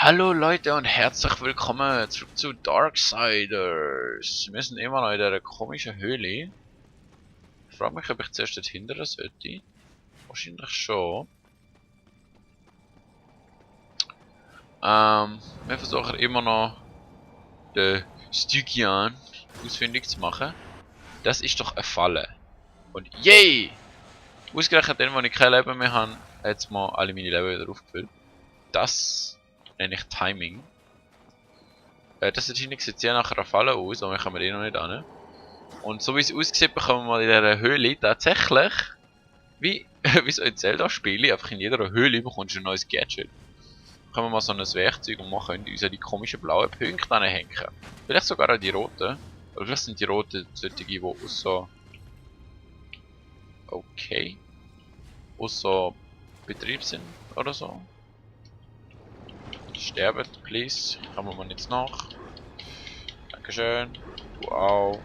Hallo Leute und herzlich willkommen zurück zu Darksiders. Wir sind immer noch in dieser komischen Höhle. Ich frage mich, ob ich zuerst dort hindern sollte. Wahrscheinlich schon. Wir versuchen immer noch den Stygian ausfindig zu machen. Das ist doch eine Falle. Und yay! Ausgerechnet den, wo ich kein Leben mehr habe, hat jetzt mal alle meine Leben wieder aufgefüllt. Das nenne ich Timing. Das sieht sieht sehr nach einer Falle aus, aber wir kommen noch nicht an. Und so wie es aussieht, bekommen wir in dieser Höhle tatsächlich, wie, wie so in Zelda-Spielen, einfach in jeder Höhle bekommst du ein neues Gadget. Bekommen wir mal so ein Werkzeug und wir können uns die komischen blauen Punkte anhängen. Vielleicht sogar auch die roten. Oder vielleicht sind die roten solche, die aus so... Okay. Aus so Betrieb sind oder so. Sterben, please. Kommen wir jetzt nach. Dankeschön. Du auch.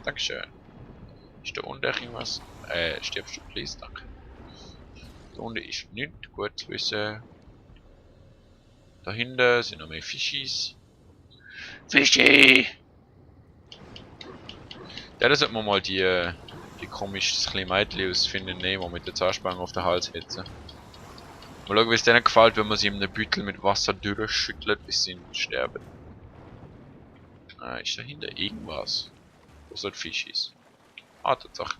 Dankeschön. Ist da unten irgendwas? Stirbst du, please? Danke. Da unten ist nichts. Gut zu wissen. Da hinten sind noch mehr Fischis. Fischi! Ja, da sollten wir mal die komisches kleine Mädchen aus Finden nehmen, die mit der Zahnspange auf den Hals hetzen. Mal schauen, wie es denen gefällt, wenn man sie in einem Beutel mit Wasser durchschüttelt, bis sie sterben. Ist da hinten irgendwas? Wo so ein Fisch ist? Tatsache.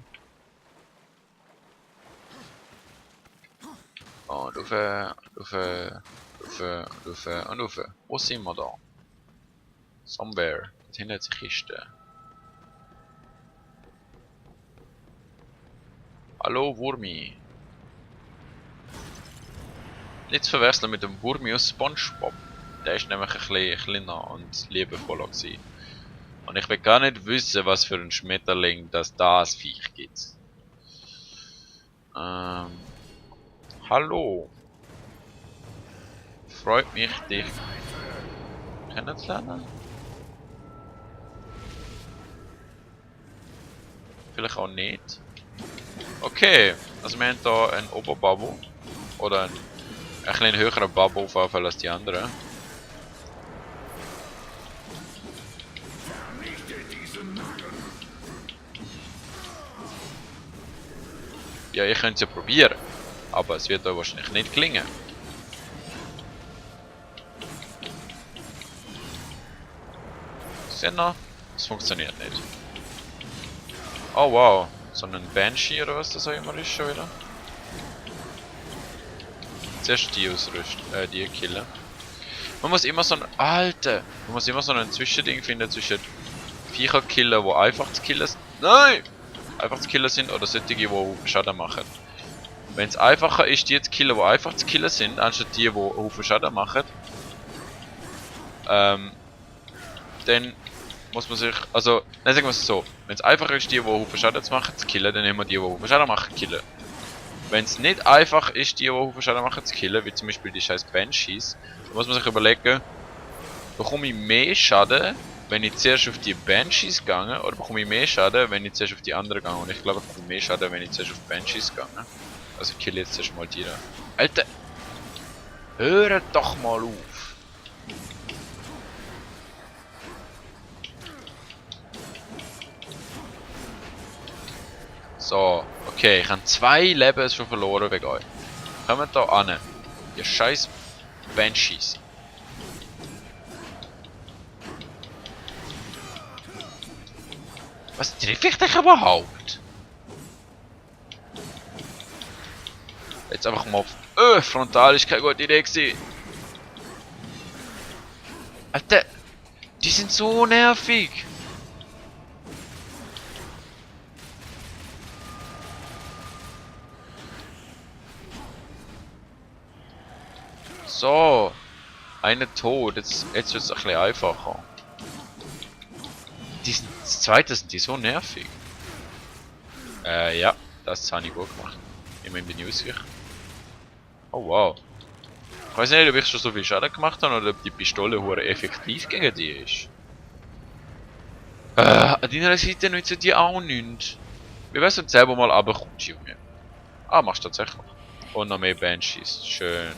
Und rauf, und rauf. Wo sind wir da? Somewhere. Da hinten hat eine Kiste. Hallo Wurmi. Nicht zu verwechseln mit dem Wurmi aus SpongeBob. Der ist nämlich ein bisschen kleiner und liebevoller gewesen. Und ich will gar nicht wissen, was für ein Schmetterling das Viech gibt. Hallo. Freut mich, dich kennenzulernen. Vielleicht auch nicht. Okay, also wir haben hier einen Oberbubble. Oder ein bisschen höherer Bubble auf jeden Fall als die anderen. Ja, ihr könnt es ja probieren. Aber es wird euch wahrscheinlich nicht gelingen. Seht ihr? Es funktioniert nicht. Oh wow. So ein Banshee oder was das auch immer ist schon wieder. Zuerst die ausrüsten, die killen. Man muss immer so ein Zwischending finden zwischen Viecher killen, die einfach zu killen sind. Nein! Einfach zu killen sind oder solche, die Schaden machen. Wenn es einfacher ist, die zu killen, die einfach zu killen sind, anstatt die Haufen Schaden machen, dann muss man sich, also, nein, sagen wir es so, wenn es einfacher ist, die Haufen Schaden zu machen, zu killen, dann nehmen wir die Haufen Schaden machen, killen. Wenn es nicht einfach ist, die Haufen Schaden machen, zu killen, wie zum Beispiel die scheiß Banshees, dann muss man sich überlegen, bekomme ich mehr Schaden, wenn ich zuerst auf die Banshees gehe, oder bekomme ich mehr Schaden, wenn ich zuerst auf die anderen gehe. Und ich glaube, ich bekomme mehr Schaden, wenn ich zuerst auf Banshees gehe. Also ich kill jetzt zuerst mal die da. Alter! Hört doch mal auf! So, okay, ich habe 2 Leben schon verloren wegen euch. Kommt da an, ihr scheiß Banshees. Was treffe ich dich überhaupt? Jetzt einfach mal auf. Frontal ist keine gute Idee gewesen. Alter, die sind so nervig. So, einer tot. Jetzt wird es ein bisschen einfacher. Das zweite sind die so nervig. Ja, das habe ich gut gemacht. Immerhin bin ich ausgewichen. Oh wow. Ich weiß nicht, ob ich schon so viel Schaden gemacht habe oder ob die Pistole hure effektiv gegen die ist. An deiner Seite nützt die auch nichts. Wie wär's, wenn du selber mal runterkommst, Junge? Machst du tatsächlich. Und noch mehr Banshees. Schön.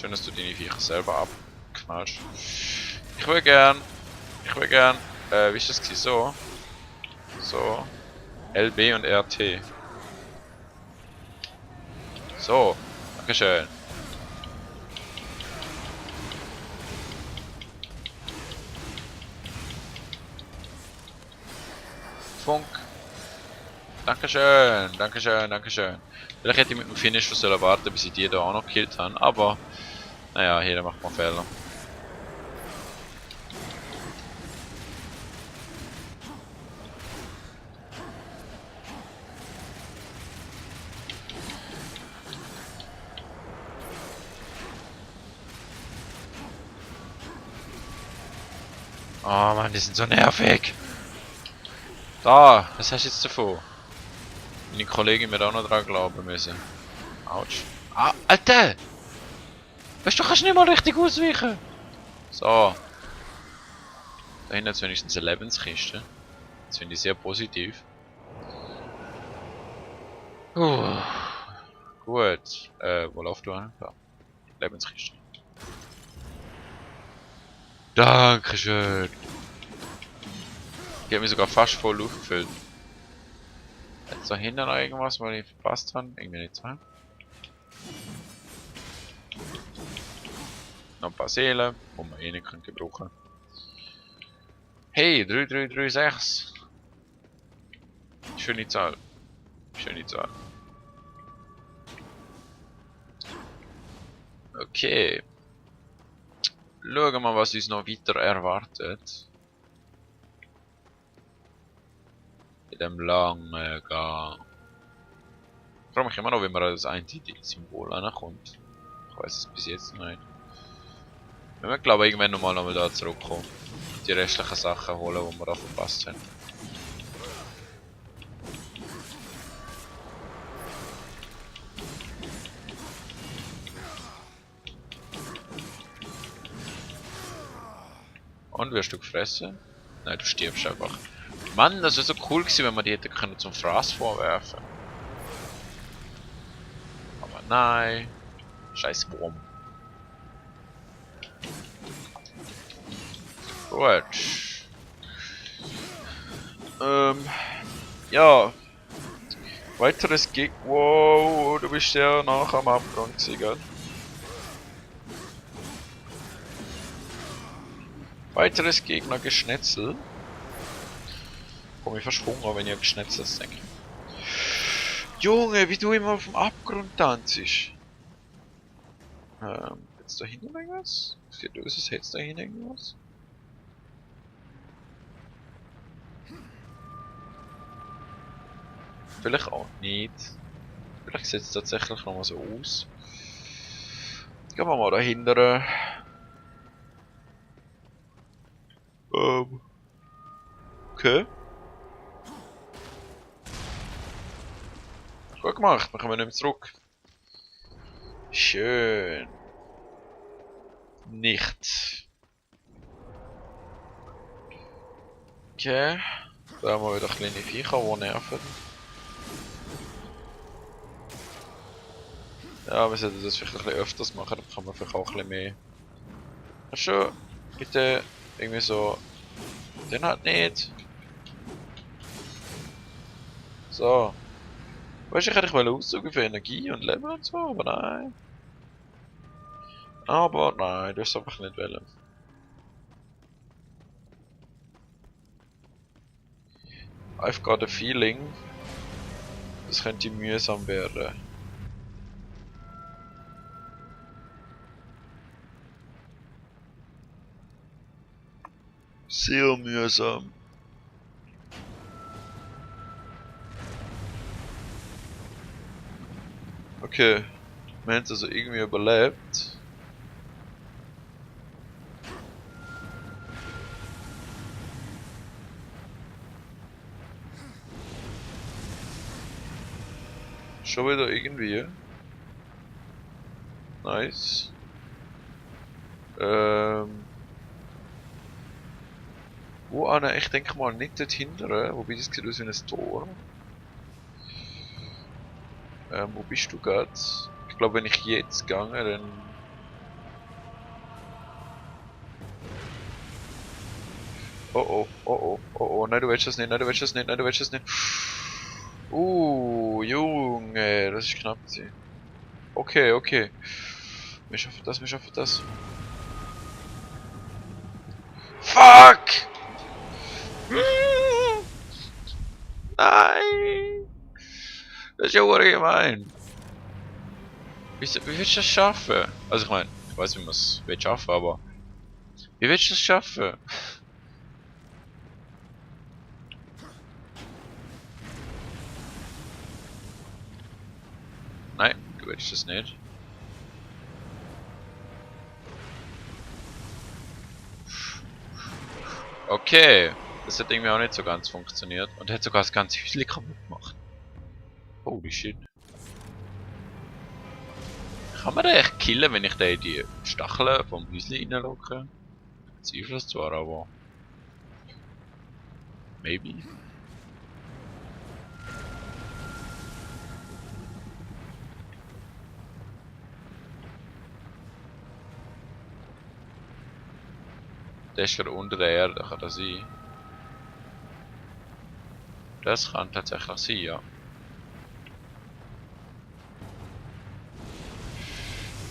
Schön, dass du deine Viecher selber abknallst. Ich will gern. Wie ist das gewesen? So. So. LB und RT. So. Dankeschön. Funk. Dankeschön. Vielleicht hätte ich mit dem Finish sollen warten, bis ich die da auch noch gekillt habe, aber naja, jeder macht mal Fehler. Oh Mann, die sind so nervig. Da, was hast du jetzt davon? Meine Kollegin wird auch noch dran glauben müssen. Autsch. Ah, Alter! Weißt du, kannst nicht mal richtig ausweichen. So. Da hinten ist wenigstens eine Lebenskiste. Das finde ich sehr positiv. Gut. Wo läuft du an? Da. Lebenskiste. Dankeschön. Die hat mich sogar fast voll aufgefüllt. Jetzt da hinten noch irgendwas, was ich verpasst habe? Irgendwie nicht so. Noch ein paar Seelen, die man eh nicht gebrauchen können. Hey, 3336. Schöne Zahl. Okay. Schauen wir mal, was uns noch weiter erwartet. In dem langen Gang. Ich frage mich immer noch, wie man das eindeutige Symbol ankommt. Ich weiß es bis jetzt noch nicht. Wir werden, glaube ich, irgendwann nochmal da zurückkommen. Die restlichen Sachen holen, die wir da verpasst haben. Und wirst du gefressen? Nein, du stirbst einfach. Mann, das wäre so cool gewesen, wenn wir die hätten können zum Fraß vorwerfen. Aber nein. Scheiß Wurm. Gut. Ja. Weiteres Gig. Wow, du bist ja nach am Abgang gewesen, gell? Weiteres Gegner Geschnetzel. Komm, ich fast Hunger, wenn ich an Geschnetzel denke. Junge, wie du immer auf dem Abgrund tanzt. Jetzt da hinten irgendwas? Sieht aus, als hätte da hinten irgendwas? Vielleicht auch nicht. Vielleicht sieht es tatsächlich noch mal so aus. Gehen wir mal dahinter. Okay. Gut gemacht, dann kommen wir nicht mehr zurück. Schön. Nicht. Okay. Da haben wir wieder kleine Viecher, die nerven. Ja, wir sollten das vielleicht ein bisschen öfters machen, dann kann man vielleicht auch ein bisschen mehr. Schon, bitte irgendwie so. Den halt nicht. So. Weißt du, ich hätte aussuchen für Energie und Leben und so, aber nein. Aber nein, du hast einfach nicht wollen. I've got a feeling, das könnte mühsam werden. Sehr mühsam. Okay, wir haben es also irgendwie überlebt. Schon wieder irgendwie. Nice. Wo Anna? Ich denke mal nicht dort hinten, wobei das sieht aus wie ein Tor. Wo bist du gerade? Ich glaube, wenn ich jetzt gehe, dann Oh oh, oh oh, oh oh, nein, du willst das nicht, nein, du willst das nicht, nein, du willst das nicht. Junge, das ist knapp gewesen. Okay, okay. Wir schaffen das, wir schaffen das. Fuck! Nein! Das ist ja gemein. Wie willst du das schaffen? Also ich meine, ich weiß, wie man es schaffen will, aber... Wie willst du das schaffen? Nein, du willst das nicht. Okay. Das hat irgendwie auch nicht so ganz funktioniert. Und er hat sogar das ganze Häuschen kaputt gemacht. Holy shit. Kann man den echt killen, wenn ich den in die Stacheln vom Häuschen reinlocke? Zweifle es zwar, aber... Maybe. Der ist gerade unter der Erde, kann das sein? Das kann tatsächlich sein, ja.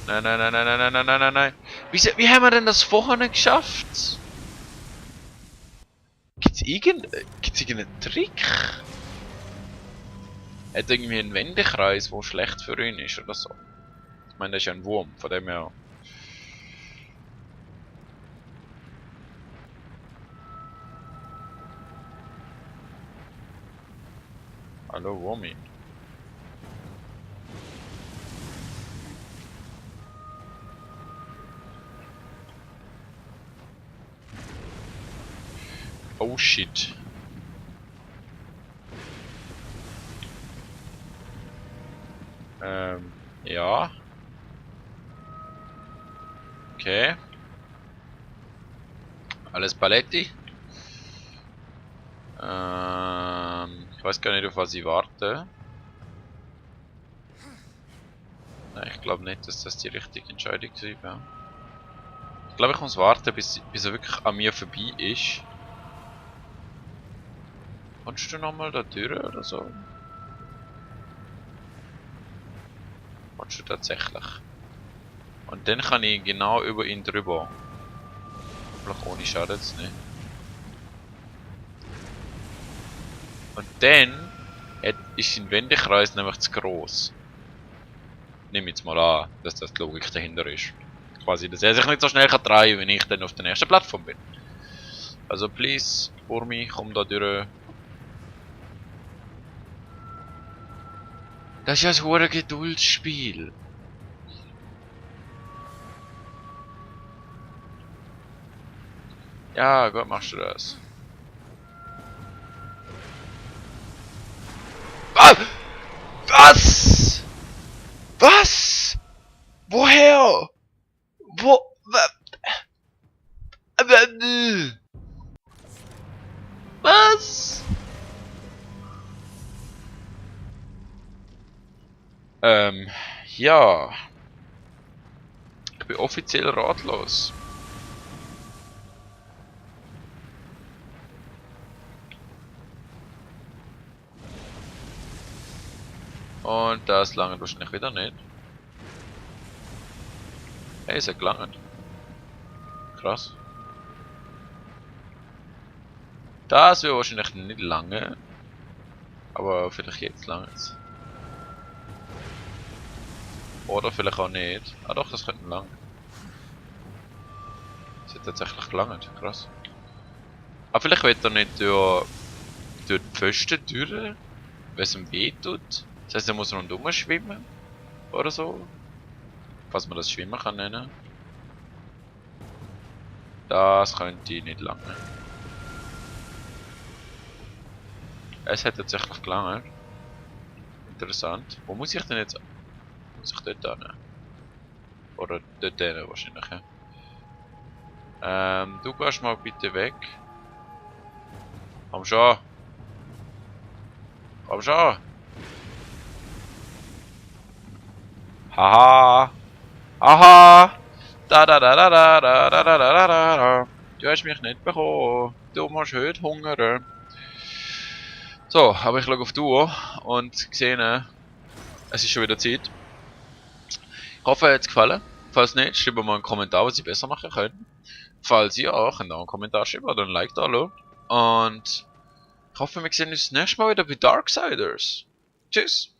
Nein, nein, nein, nein, nein, nein, nein, nein, nein, nein. Wie haben wir denn das vorher nicht geschafft? Gibt's irgendeinen Trick? Hat irgendwie einen Wendekreis, der schlecht für ihn ist oder so? Ich meine, das ist ja ein Wurm, von dem her. Hallo, Wurmi. Oh shit. Ja. Okay. Alles Paletti. Ich weiß gar nicht, auf was ich warte. Nein, ich glaube nicht, dass das die richtige Entscheidung war. Ich glaube, ich muss warten, bis er wirklich an mir vorbei ist. Kannst du nochmal da durch oder so? Kannst du tatsächlich. Und dann kann ich genau über ihn drüber. Vielleicht ohne Schaden jetzt nicht. Und dann ist sein Wendekreis nämlich zu gross. Nimm jetzt mal an, dass das die Logik dahinter ist. Quasi, dass er sich nicht so schnell kann drehen, wenn ich dann auf der nächsten Plattform bin. Also please, vor mich, komm da durch. Das ist ja ein hohes Geduldsspiel. Ja, gut machst du das. Ah! Was? Was? Woher? Wo? Was? Ja. Ich bin offiziell ratlos. Und das lange wahrscheinlich wieder nicht. Hey, es hat gelangt. Krass. Das wird wahrscheinlich nicht lange. Aber vielleicht jetzt lange. Oder vielleicht auch nicht. Ah doch, das könnte lang. Das hat tatsächlich gelangt. Krass. Aber vielleicht wird er nicht durch die Pfosten durch, weil es ihm weh tut. Das heißt, er muss rundum schwimmen. Oder so. Falls man das Schwimmen kann nennen. Das könnte nicht lange. Es hat tatsächlich gelangt. Interessant. Wo muss ich denn jetzt? Muss ich dort hin? Oder dort hin wahrscheinlich. Ja. Du gehst mal bitte weg. Komm schon. Komm schon. Haha. Aha. Da da da da da da da da da da da. Du hast mich nicht bekommen. Du musst heute hungern. So, aber ich schaue auf die Uhr und sehe, es ist schon wieder Zeit. Ich hoffe, es hat gefallen. Falls nicht, schreibt mal einen Kommentar, was ich besser machen könnte. Falls ja, könnt ihr auch einen Kommentar schreiben oder ein Like da lassen. Und ich hoffe, wir sehen uns das nächste Mal wieder bei Darksiders. Tschüss!